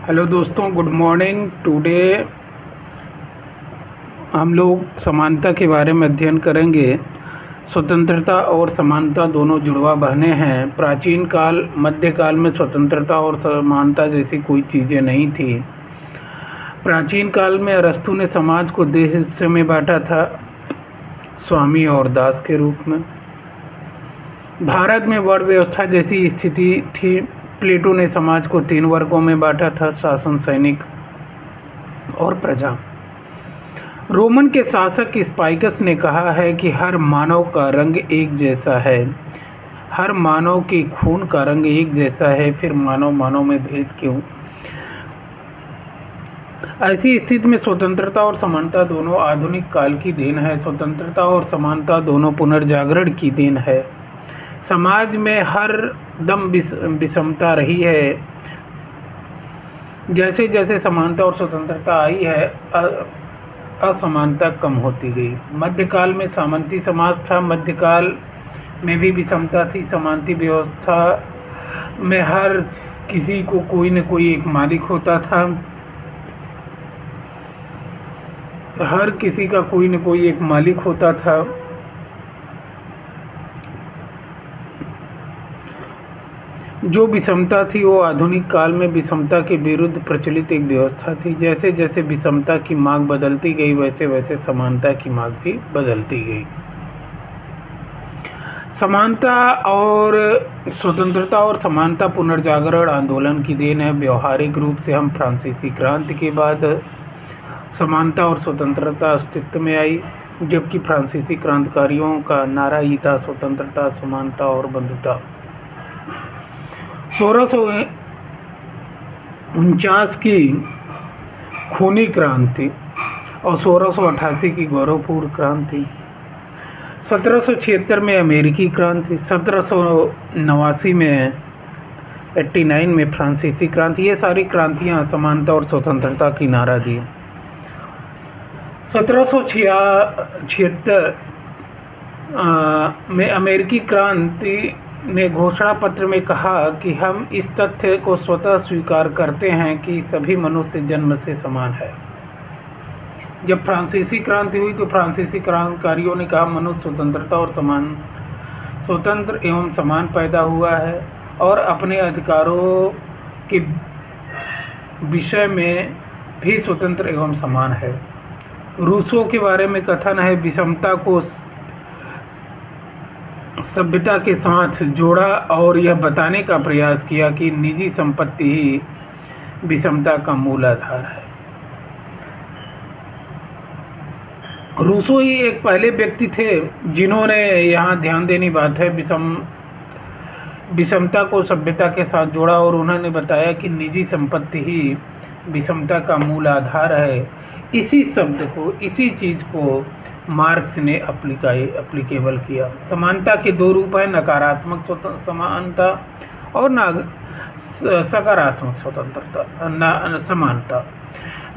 Hello दोस्तों, good morning. Today हम लोग समानता के बारे में अध्ययन करेंगे। स्वतंत्रता और समानता दोनों जुड़वा बहनें हैं। प्राचीन काल मध्यकाल में स्वतंत्रता और समानता जैसी कोई चीज़ें नहीं थी। प्राचीन काल में अरस्तु ने समाज को 2 हिस्से में बांटा था, स्वामी और दास के रूप में। भारत में वर्ण व्यवस्था जैसी स्थिति थी। प्लेटो ने समाज को 3 वर्गों में बांटा था, शासन, सैनिक और प्रजा। रोमन के शासक स्पाइकस ने कहा है कि हर मानव का रंग एक जैसा है, हर मानव के खून का रंग एक जैसा है, फिर मानव में भेद क्यों। ऐसी स्थिति में स्वतंत्रता और समानता दोनों आधुनिक काल की देन है। स्वतंत्रता और समानता दोनों पुनर्जागरण की देन है। समाज में हर दम विषमता रही है। जैसे जैसे समानता और स्वतंत्रता आई है, असमानता कम होती गई। मध्यकाल में सामंती समाज था। मध्यकाल में भी विषमता थी। सामंती व्यवस्था में हर किसी को कोई न कोई एक मालिक होता था। हर किसी का कोई न कोई एक मालिक होता था। जो विषमता थी वो आधुनिक काल में विषमता के विरुद्ध प्रचलित एक व्यवस्था थी। जैसे जैसे विषमता की मांग बदलती गई, वैसे वैसे समानता की मांग भी बदलती गई। समानता और स्वतंत्रता और समानता पुनर्जागरण आंदोलन की देन है। व्यवहारिक रूप से हम फ्रांसीसी क्रांति के बाद समानता और स्वतंत्रता अस्तित्व में आई, जबकि फ्रांसीसी क्रांतिकारियों का नारा ही था स्वतंत्रता, समानता और बंधुता। 1649 की खूनी क्रांति और 1688 की गौरवपूर्ण क्रांति, 1776 में अमेरिकी क्रांति, 1789 में 89 में फ्रांसीसी क्रांति, ये सारी क्रांतियाँ समानता और स्वतंत्रता की नारा दी। 1776 में अमेरिकी क्रांति ने घोषणा पत्र में कहा कि हम इस तथ्य को स्वतः स्वीकार करते हैं कि सभी मनुष्य जन्म से समान है। जब फ्रांसीसी क्रांति हुई तो फ्रांसीसी क्रांतिकारियों ने कहा मनुष्य स्वतंत्र एवं समान पैदा हुआ है और अपने अधिकारों के विषय में भी स्वतंत्र एवं समान है। रूसो के बारे में कथन है, विषमता को सभ्यता के साथ जोड़ा और यह बताने का प्रयास किया कि निजी संपत्ति ही विषमता का मूल आधार है। रूसो ही एक पहले व्यक्ति थे जिन्होंने यहाँ ध्यान देनी बात है विषमता को सभ्यता के साथ जोड़ा और उन्होंने बताया कि निजी संपत्ति ही विषमता का मूल आधार है। इसी शब्द को, इसी चीज़ को मार्क्स ने एप्लीकेबल किया। समानता के 2 रूप हैं, नकारात्मक समानता और सकारात्मक समानता।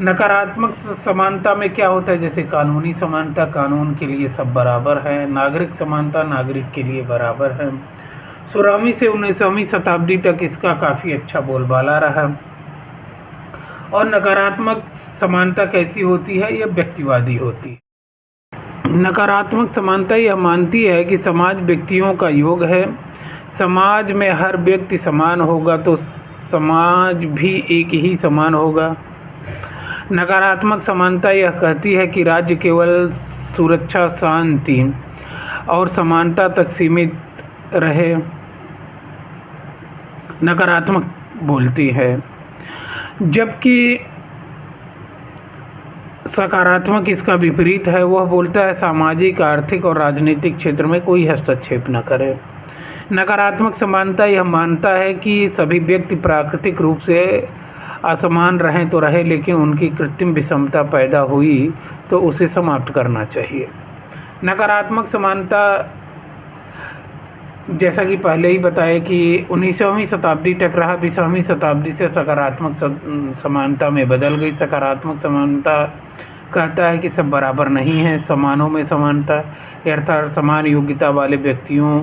नकारात्मक समानता में क्या होता है, जैसे कानूनी समानता, कानून के लिए सब बराबर हैं। नागरिक समानता, नागरिक के लिए बराबर है। 16वीं से 19वीं शताब्दी तक इसका काफ़ी अच्छा बोलबाला रहा। और नकारात्मक समानता कैसी होती है, यह व्यक्तिवादी होती है। नकारात्मक समानता यह मानती है कि समाज व्यक्तियों का योग है। समाज में हर व्यक्ति समान होगा तो समाज भी एक ही समान होगा। नकारात्मक समानता यह कहती है कि राज्य केवल सुरक्षा, शांति और समानता तक सीमित रहे। नकारात्मक बोलती है, जबकि सकारात्मक इसका विपरीत है। वह बोलता है सामाजिक, आर्थिक और राजनीतिक क्षेत्र में कोई हस्तक्षेप न करे। नकारात्मक समानता यह मानता है कि सभी व्यक्ति प्राकृतिक रूप से असमान रहें तो रहे, लेकिन उनकी कृत्रिम विषमता पैदा हुई तो उसे समाप्त करना चाहिए। नकारात्मक समानता, जैसा कि पहले ही बताया कि 19वीं शताब्दी तक रहा, 20वीं शताब्दी से सकारात्मक समानता में बदल गई। सकारात्मक समानता कहता है कि सब बराबर नहीं है, समानों में समानता, अर्थात समान योग्यता वाले व्यक्तियों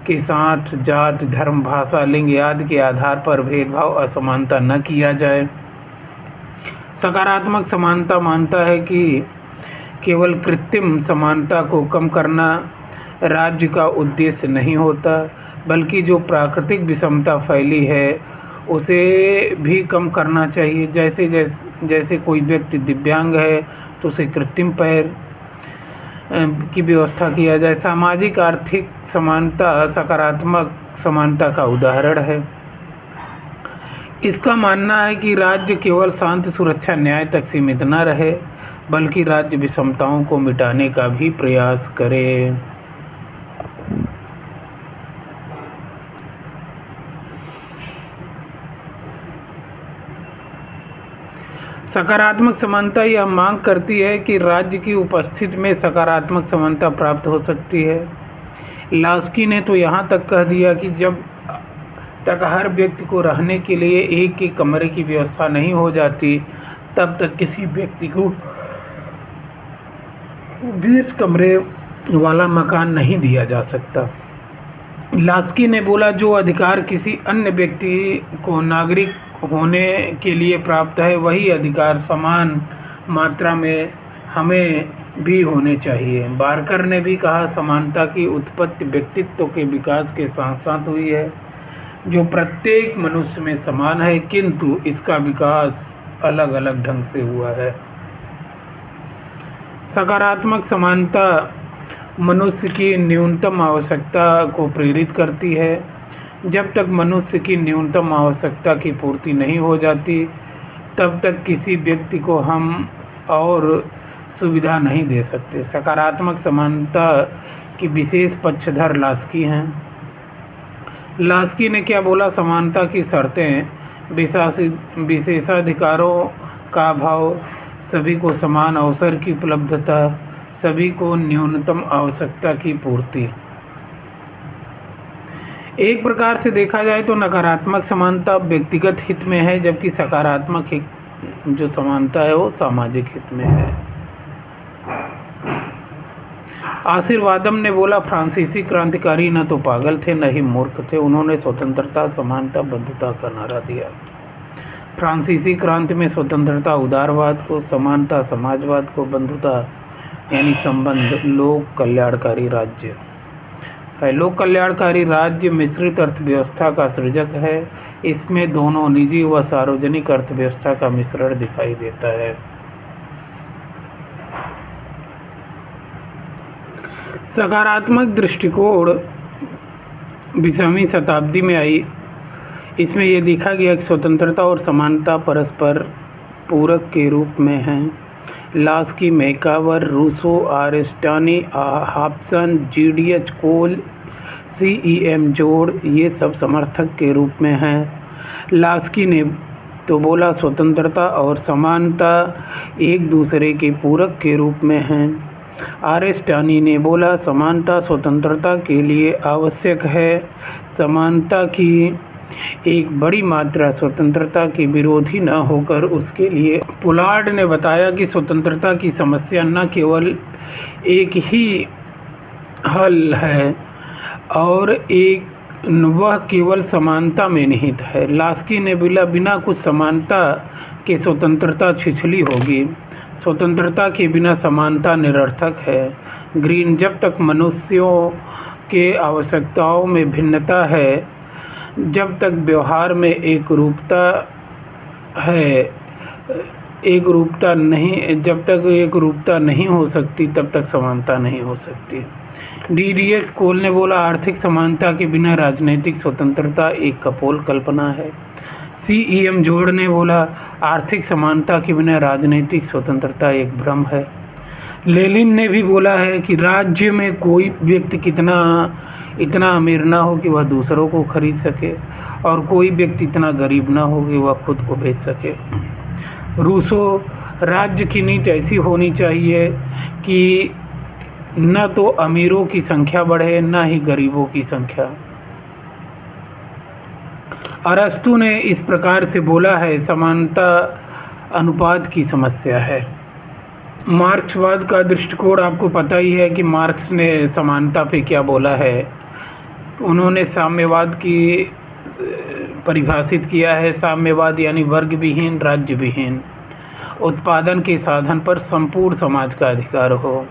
के साथ जात, धर्म, भाषा, लिंग आदि के आधार पर भेदभाव, असमानता न किया जाए। सकारात्मक समानता मानता है कि केवल कृत्रिम समानता को कम करना राज्य का उद्देश्य नहीं होता, बल्कि जो प्राकृतिक विषमता फैली है उसे भी कम करना चाहिए। जैसे कोई व्यक्ति दिव्यांग है तो उसे कृत्रिम पैर की व्यवस्था किया जाए। सामाजिक आर्थिक समानता सकारात्मक समानता का उदाहरण है। इसका मानना है कि राज्य केवल शांति, सुरक्षा, न्याय तक सीमित न रहे, बल्कि राज्य विषमताओं को मिटाने का भी प्रयास करे। सकारात्मक समानता यह मांग करती है कि राज्य की उपस्थिति में सकारात्मक समानता प्राप्त हो सकती है। लास्की ने तो यहाँ तक कह दिया कि जब तक हर व्यक्ति को रहने के लिए एक ही कमरे की व्यवस्था नहीं हो जाती, तब तक किसी व्यक्ति को 20 कमरे वाला मकान नहीं दिया जा सकता। लास्की ने बोला, जो अधिकार किसी अन्य व्यक्ति को नागरिक होने के लिए प्राप्त है, वही अधिकार समान मात्रा में हमें भी होने चाहिए। बार्कर ने भी कहा, समानता की उत्पत्ति व्यक्तित्व के विकास के साथ साथ हुई है, जो प्रत्येक मनुष्य में समान है, किंतु इसका विकास अलग अलग ढंग से हुआ है। सकारात्मक समानता मनुष्य की न्यूनतम आवश्यकता को प्रेरित करती है। जब तक मनुष्य की न्यूनतम आवश्यकता की पूर्ति नहीं हो जाती, तब तक किसी व्यक्ति को हम और सुविधा नहीं दे सकते। सकारात्मक समानता की विशेष पक्षधर लास्की हैं। लास्की ने क्या बोला, समानता की शर्तें विशेषाधिकारों का अभाव, सभी को समान अवसर की उपलब्धता, सभी को न्यूनतम आवश्यकता की पूर्ति। एक प्रकार से देखा जाए तो नकारात्मक समानता व्यक्तिगत हित में है, जबकि सकारात्मक जो समानता है वो सामाजिक हित में है। आशीर्वादम ने बोला, फ्रांसीसी क्रांतिकारी न तो पागल थे न ही मूर्ख थे, उन्होंने स्वतंत्रता, समानता, बंधुता का नारा दिया। फ्रांसीसी क्रांति में स्वतंत्रता उदारवाद को, समानता समाजवाद को, बंधुता यानी संबंध, लोक कल्याणकारी राज्य है। लोक कल्याणकारी राज्य मिश्रित अर्थव्यवस्था का सृजक है। इसमें दोनों निजी व सार्वजनिक अर्थव्यवस्था का मिश्रण दिखाई देता है। सकारात्मक दृष्टिकोण 20वीं शताब्दी में आई। इसमें यह देखा गया कि स्वतंत्रता और समानता परस्पर पूरक के रूप में हैं। लास्की, मैकावर, रूसो, आरिस्टानी, हॉब्सन, जीडीएच कोल, सीईएम जोड़, ये सब समर्थक के रूप में हैं। लास्की ने तो बोला, स्वतंत्रता और समानता एक दूसरे के पूरक के रूप में हैं। आरिस्टानी ने बोला, समानता स्वतंत्रता के लिए आवश्यक है, समानता की एक बड़ी मात्रा स्वतंत्रता के विरोधी न होकर उसके लिए। पुलार्ड ने बताया कि स्वतंत्रता की समस्या न केवल एक ही हल है और वह केवल समानता में निहित है। लास्की ने बोला, बिना कुछ समानता के स्वतंत्रता छिछली होगी, स्वतंत्रता के बिना समानता निरर्थक है। ग्रीन, जब तक मनुष्यों के आवश्यकताओं में भिन्नता है, जब तक व्यवहार में एक रूपता नहीं हो सकती, तब तक समानता नहीं हो सकती। डीडीएच कोल ने बोला, आर्थिक समानता के बिना राजनीतिक स्वतंत्रता एक कपोल कल्पना है। सीईएम जोड़ ने बोला, आर्थिक समानता के बिना राजनीतिक स्वतंत्रता एक भ्रम है। लेनिन ने भी बोला है कि राज्य में कोई व्यक्ति इतना अमीर ना हो कि वह दूसरों को खरीद सके, और कोई व्यक्ति इतना गरीब ना हो कि वह खुद को बेच सके। रूसो, राज्य की नीति ऐसी होनी चाहिए कि न तो अमीरों की संख्या बढ़े न ही गरीबों की संख्या। अरस्तु ने इस प्रकार से बोला है, समानता अनुपात की समस्या है। मार्क्सवाद का दृष्टिकोण आपको पता ही है कि मार्क्स ने समानता पे क्या बोला है। उन्होंने साम्यवाद की परिभाषित किया है, साम्यवाद यानी वर्ग विहीन, राज्य विहीन। उत्पादन के साधन पर संपूर्ण समाज का अधिकार हो।